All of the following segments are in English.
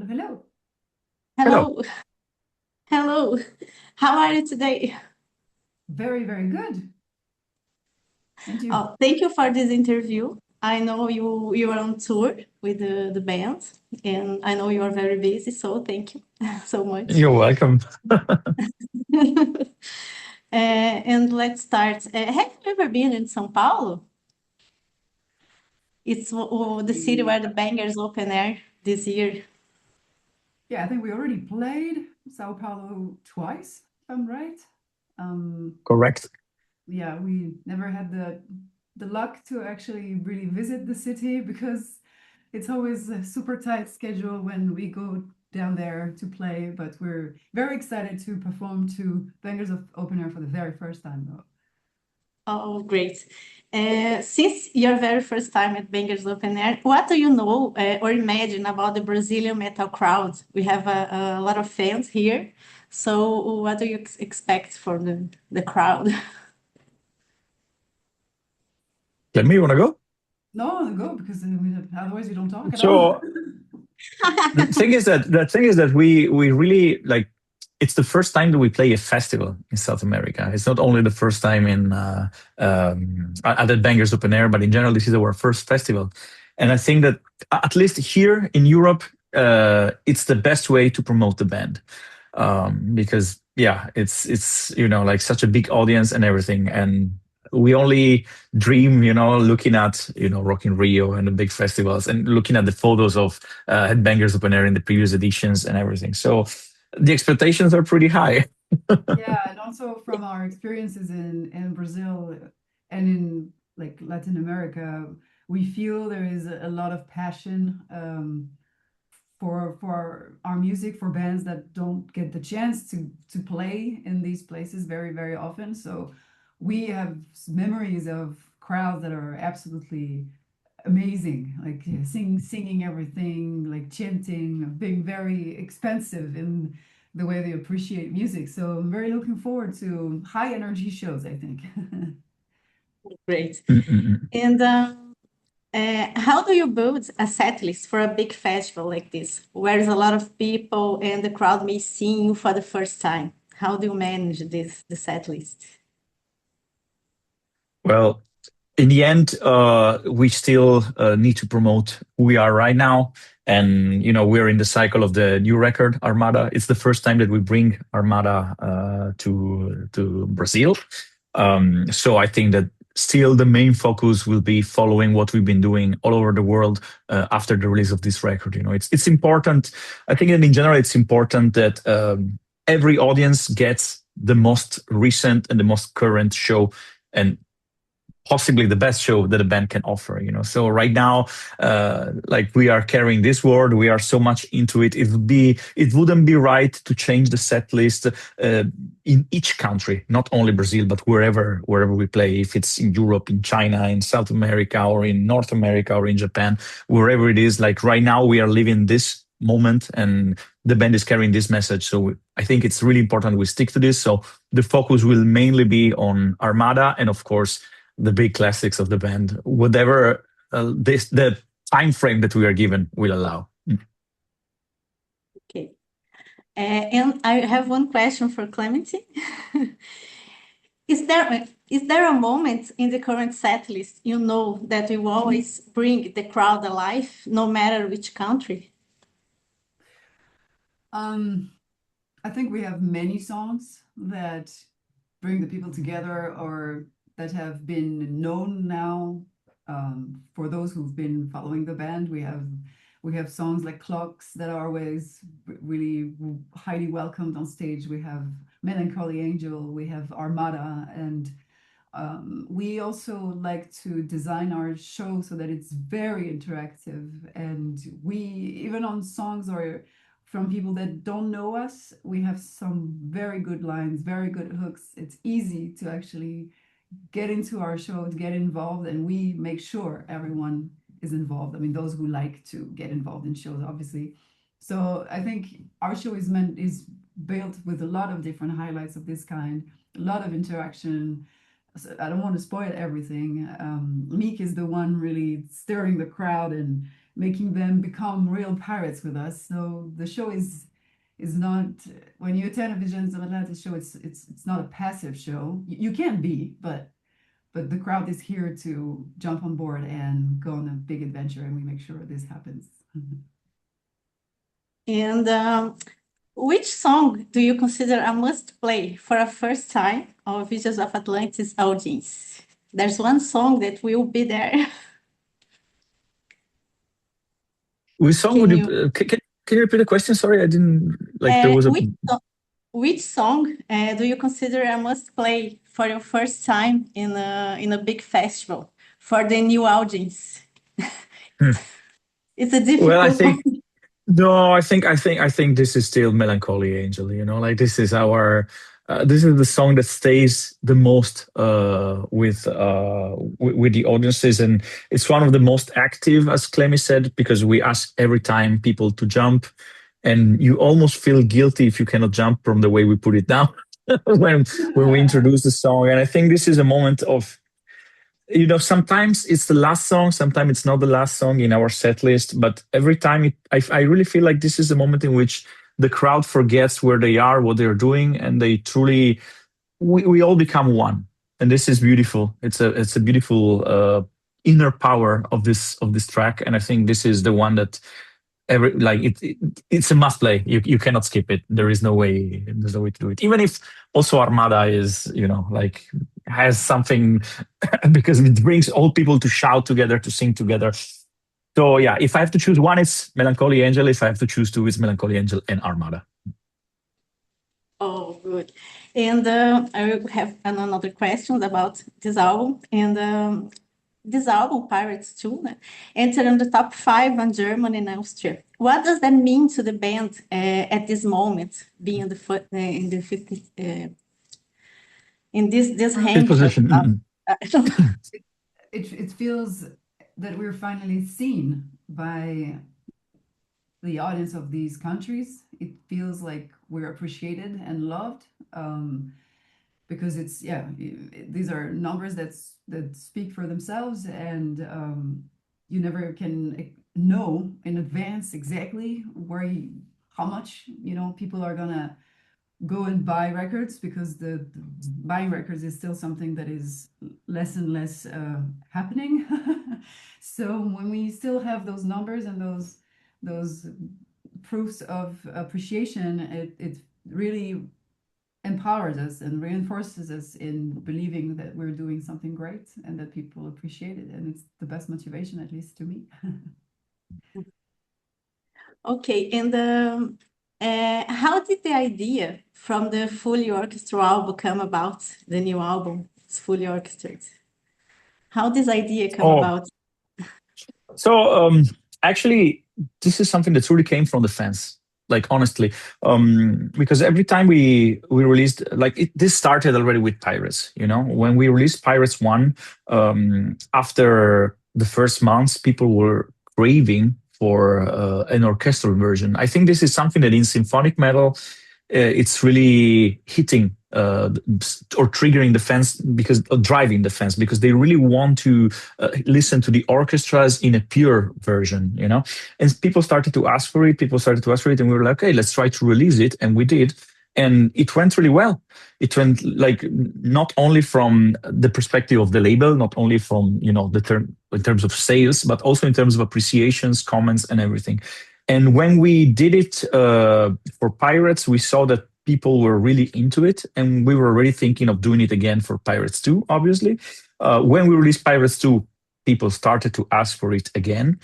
Hello. Hello. Hello, hello. How are you today? Very, very good. And you? Oh, thank you for this interview. I know you are on tour with the band, and I know you are very busy, so thank you so much. You're welcome. And let's start. Have you ever been in São Paulo? It's the city We, where the Bangers open air this year. yeah, I think we already played Sao Paulo twice, if I'm right. Um, Correct. yeah, we never had the luck to actually really visit the city because it's always a super tight schedule when we go down there to play. But we're very excited to perform to Bangers of Open Air for the very first time, though. Oh, great. Since your very first time at Bangers Open Air, what do you know or imagine about the Brazilian metal crowd? We have a lot of fans here. So, what do you expect for the crowd? Let me, you want to go? No, go because otherwise we don't talk at all. So the thing is that we really like. It's the first time that we play a festival in South America. It's not only the first time in at the Bangers Open Air, but in general, this is our first festival. And I think that at least here in Europe, it's the best way to promote the band because yeah, it's like such a big audience and everything, and we only dream looking at Rock in Rio and the big festivals and looking at the photos of Headbangers Open Air in the previous editions and everything. So the expectations are pretty high. Yeah, and also from our experiences in Brazil and in like Latin America, we feel there is a lot of passion for our music for bands that don't get the chance to play in these places very, very often. So we have memories of crowds that are absolutely amazing, like yeah, singing everything, like chanting, being very expensive in the way they appreciate music. So I'm very looking forward to high energy shows, I think. Great. Mm-mm. And how do you build a set list for a big festival like this, where there's a lot of people and the crowd may see you for the first time? How do you manage the set list? Well, in the end, we still need to promote who we are right now. And, we're in the cycle of the new record, Armada. It's the first time that we bring Armada to Brazil. So I think that still the main focus will be following what we've been doing all over the world after the release of this record. It's important. I think that in general, it's important that every audience gets the most recent and the most current show, and possibly the best show that a band can offer. So right now, like we are carrying this word, we are so much into it. It wouldn't be right to change the set list in each country, not only Brazil, but wherever we play. If it's in Europe, in China, in South America, or in North America, or in Japan, wherever it is. Like right now, we are living this moment, and the band is carrying this message. So I think it's really important we stick to this. So the focus will mainly be on Armada, and of course the big classics of the band, whatever the time frame that we are given will allow. Okay. And I have one question for Clemency. Is there a moment in the current set list you know that you always bring the crowd alive, no matter which country? Um, I think we have many songs that bring the people together or that have been known now. For those who've been following the band, we have songs like Clocks that are always really highly welcomed on stage. We have Melancholy Angel, we have Armada, and we also like to design our show so that it's very interactive. And we, even on songs or from people that don't know us, we have some very good lines, very good hooks. It's easy to actually get into our show, to get involved, and we make sure everyone is involved. I mean, those who like to get involved in shows, obviously. So I think our show is built with a lot of different highlights of this kind, a lot of interaction. I don't want to spoil everything. Meek is the one really stirring the crowd and making them become real pirates with us. So the show is not, when you attend a Visions of Atlantis show, it's not a passive show. You can be, but the crowd is here to jump on board and go on a big adventure, and we make sure this happens. And which song do you consider a must play for a first time of Visions of Atlantis audience? There's one song that will be there. Which song Can would you you? Can you repeat the question? Sorry, I didn't like. There was a. which song do you consider a must play for your first time in a big festival for the new audience? Hmm. It's a Well, I difficult think one. no. I think this is still Melancholy Angel. You know, like this is our. This is the song that stays the most with the audiences, and it's one of the most active, as Clemmy said, because we ask every time people to jump, and you almost feel guilty if you cannot jump from the way we put it down when we introduce the song. And I think this is a moment of, sometimes it's the last song, sometimes it's not the last song in our set list, but every time I really feel like this is a moment in which the crowd forgets where they are, what they're doing, and they truly, we all become one. And this is beautiful. It's a beautiful inner power of this track. And I think this is the one that it's a must play. You cannot skip it. There's no way to do it. Even if also Armada is, like has something because it brings all people to shout together, to sing together. So yeah, if I have to choose one, it's Melancholy Angel. If I have to choose two, it's Melancholy Angel and Armada. Oh, good. And I will have another question about this album. And this album, Pirates 2, entered in the top 5 in Germany and Austria. What does that mean to the band at this moment, being in the 50, in this Fifth rank? position. It feels that we're finally seen by the audience of these countries. It feels like we're appreciated and loved, because these are numbers that speak for themselves, and you never can know in advance exactly how much people are gonna go and buy records, because the buying records is still something that is less and less happening. So when we still have those numbers and those proofs of appreciation, it really empowers us and reinforces us in believing that we're doing something great and that people appreciate it. And it's the best motivation, at least to me. Okay, and how did the idea from the fully orchestral album come about, the new album? It's fully orchestrated. How did this idea come Oh, about? so actually, this is something that really came from the fans. Like honestly, because every time we released, this started already with Pirates. When we released Pirates 1, after the first months, people were craving for an orchestral version. I think this is something that in symphonic metal, it's really hitting or triggering the fans, driving the fans, because they really want to listen to the orchestras in a pure version, and people started to ask for it, and we were like, okay, let's try to release it. And we did. And it went really well. It went not only from the perspective of the label, not only from, in terms of sales, but also in terms of appreciations, comments, and everything. And when we did it for Pirates, we saw that people were really into it, and we were already thinking of doing it again for Pirates 2, obviously. When we released Pirates 2, people started to ask for it again.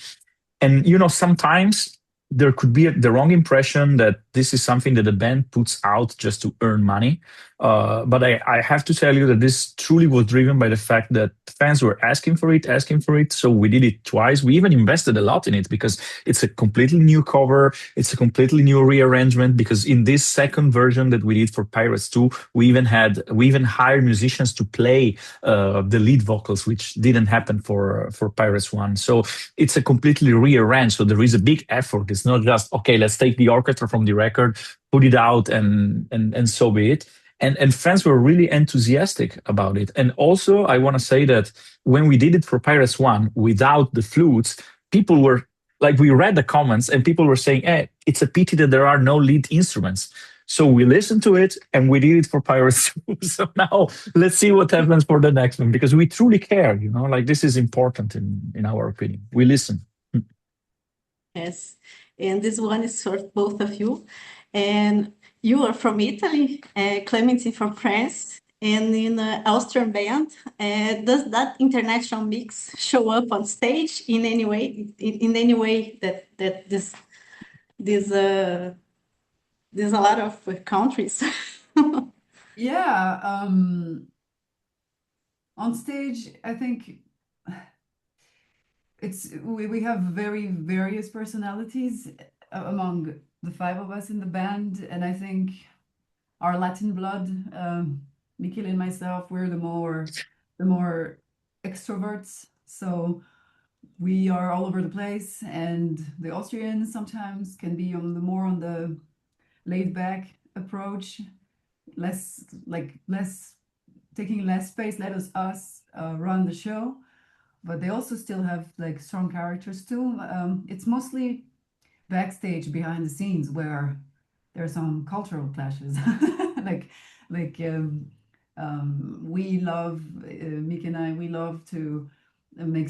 And, sometimes there could be the wrong impression that this is something that the band puts out just to earn money. But I have to tell you that this truly was driven by the fact that fans were asking for it. So we did it twice. We even invested a lot in it because it's a completely new cover. It's a completely new rearrangement, because in this second version that we did for Pirates 2, we even hired musicians to play the lead vocals, which didn't happen for Pirates 1. So it's a completely rearranged. So there is a big effort. It's not just, okay, let's take the orchestra from the record, put it out, and so be it. And fans were really enthusiastic about it. And also, I want to say that when we did it for Pirates 1 without the flutes, people were like we read the comments and people were saying, "Hey, it's a pity that there are no lead instruments." So we listened to it and we did it for Pirates 2. So now let's see what happens for the next one because we truly care, like this is important in our opinion. We listen. Yes, and this one is for both of you. And you are from Italy, Clementine from France, and in the Austrian band. Does that international mix show up on stage in any way? In any way that this there's a lot of countries. Yeah, on stage, I think we have very various personalities among the five of us in the band, and I think our Latin blood, Michele and myself, we're the more extroverts. So we are all over the place, and the Austrians sometimes can be on the laid back approach, less taking less space, let us run the show. But they also still have like strong characters too. It's mostly backstage behind the scenes where there are some cultural clashes. like like we love Mick and I, we love to make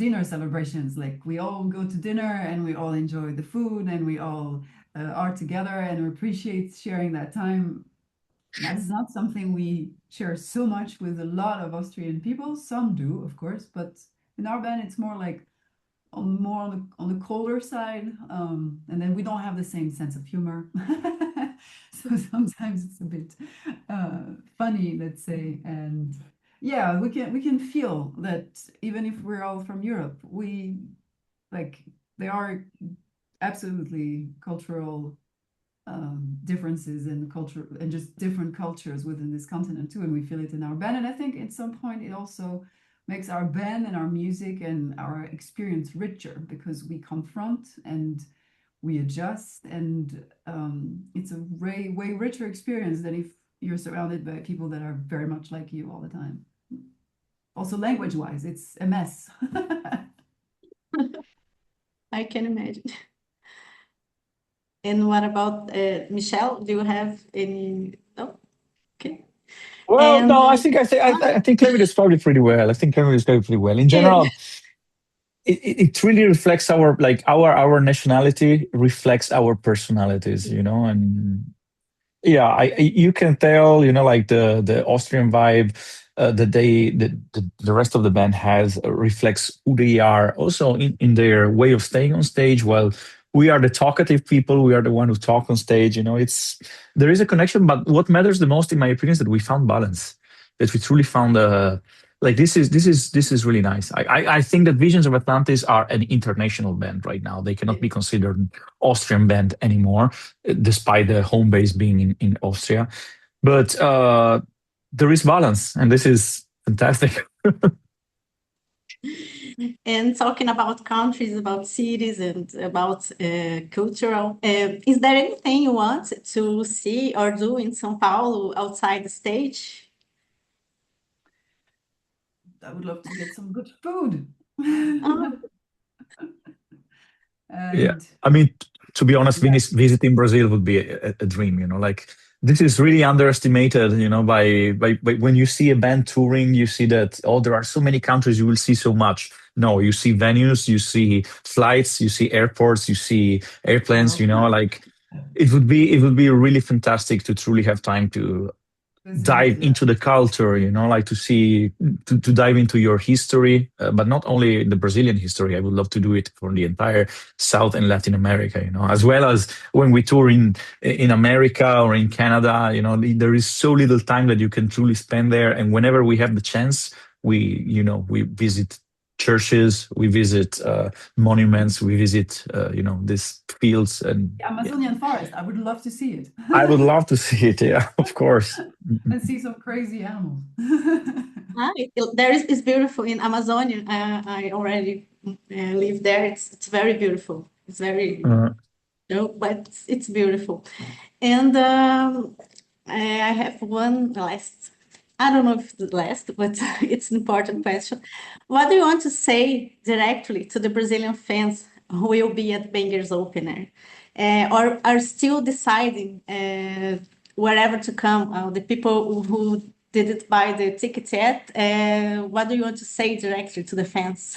dinner celebrations. Like we all go to dinner and we all enjoy the food and we all are together and we appreciate sharing that time. That's not something we share so much with a lot of Austrian people. Some do, of course, but in our band, it's more like on the colder side, and then we don't have the same sense of humor. So sometimes it's a bit funny, let's say. And yeah, we can feel that even if we're all from Europe, we like there are absolutely cultural differences in culture and just different cultures within this continent too, and we feel it in our band. And I think at some point it also makes our band and our music and our experience richer because we confront and we adjust, and it's a way richer experience than if you're surrounded by people that are very much like you all the time. Also, language-wise, it's a mess. I can imagine. And what about Michelle? Do you have any? No? Okay. Well, And no, I think Clement is probably pretty well. I think Clement is going pretty well. In okay. general, it really reflects our nationality reflects our personalities, and yeah, you can tell, like the Austrian vibe that the rest of the band has reflects who they are also in their way of staying on stage. While we are the talkative people, we are the one who talk on stage. There is a connection, but what matters the most, in my opinion, is that we found balance. That we truly found like this is really nice. I think that Visions of Atlantis are an international band right now. They cannot be considered an Austrian band anymore despite the home base being in Austria. But there is balance, and this is fantastic. And talking about countries, about cities, and about cultural, is there anything you want to see or do in São Paulo outside the stage? I would love to get some good food. Oh, Yeah, And I mean, to be honest, yeah, visiting Brazil would be a dream. Like this is really underestimated. By when you see a band touring, you see that there are so many countries. You will see so much. No, you see venues, you see flights, you see airports, you see airplanes. well, Like it would be really fantastic to truly have time to visit, dive into the culture, like to dive into your history, but not only the Brazilian history. I would love to do it for the entire South and Latin America, as well as when we tour in America or in Canada. There is so little time that you can truly spend there, and whenever we have the chance, we visit churches, we visit monuments, we visit these fields. And the Amazonian forest. I would love to see it. I would love to see it. Yeah, of course. And see some crazy animals. there is it's beautiful in Amazonia. I already live there. It's very beautiful. It's very Uh, no, but it's beautiful. And I have one last. I don't know if the last, but it's an important question. What do you want to say directly to the Brazilian fans who will be at Bangers Opener, or are still deciding wherever to come, the people who didn't buy the ticket yet, what do you want to say directly to the fans?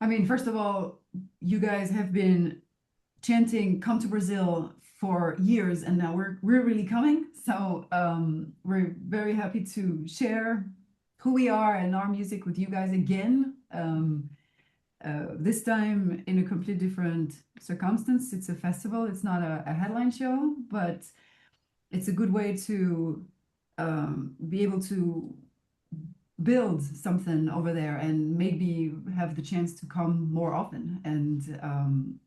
I mean, first of all, you guys have been chanting "Come to Brazil" for years, and now we're really coming. So we're very happy to share who we are and our music with you guys again. This time in a completely different circumstance. It's a festival. It's not a headline show, but it's a good way to be able to build something over there and maybe have the chance to come more often. And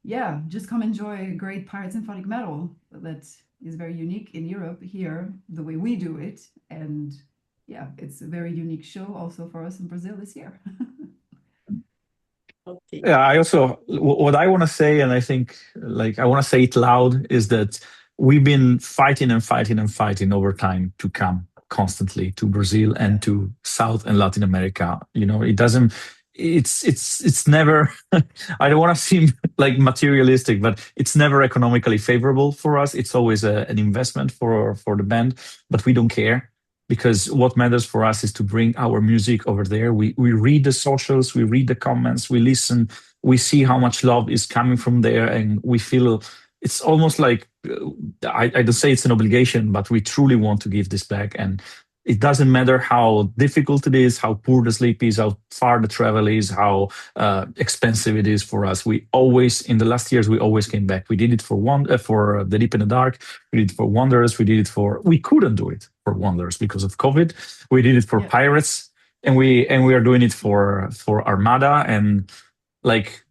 yeah, just come enjoy great pirate symphonic metal that is very unique in Europe here, the way we do it. And yeah, it's a very unique show also for us in Brazil this year. Okay. Yeah, I also what I want to say, and I think like I want to say it loud, is that we've been fighting and fighting and fighting over time to come constantly to Brazil and to South and Latin America. You know, it doesn't. It's never. I don't want to seem like materialistic, but it's never economically favorable for us. It's always an investment for the band, but we don't care because what matters for us is to bring our music over there. We read the socials, we read the comments, we listen, we see how much love is coming from there, and we feel it's almost like I don't say it's an obligation, but we truly want to give this back. And it doesn't matter how difficult it is, how poor the sleep is, how far the travel is, how expensive it is for us. We always, in the last years, we always came back. We did it for The Deep in the Dark. We did it for Wanderers. We did it for. We couldn't do it for Wanderers because of COVID. We did it for Pirates, and we are doing it for Armada. And like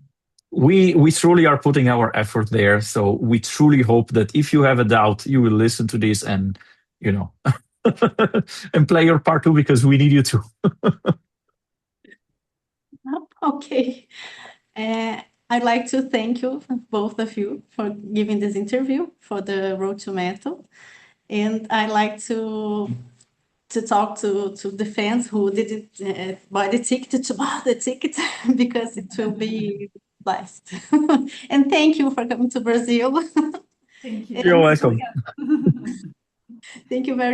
we truly are putting our effort there. So we truly hope that if you have a doubt, you will listen to this and and play your part too, because we need you to. Okay. I'd like to thank you, both of you, for giving this interview for the Road to Metal. And I'd like to talk to the fans who didn't buy the ticket to buy the ticket because it will be blessed. And thank you for coming to Brazil. Thank you. You're welcome. Thank you very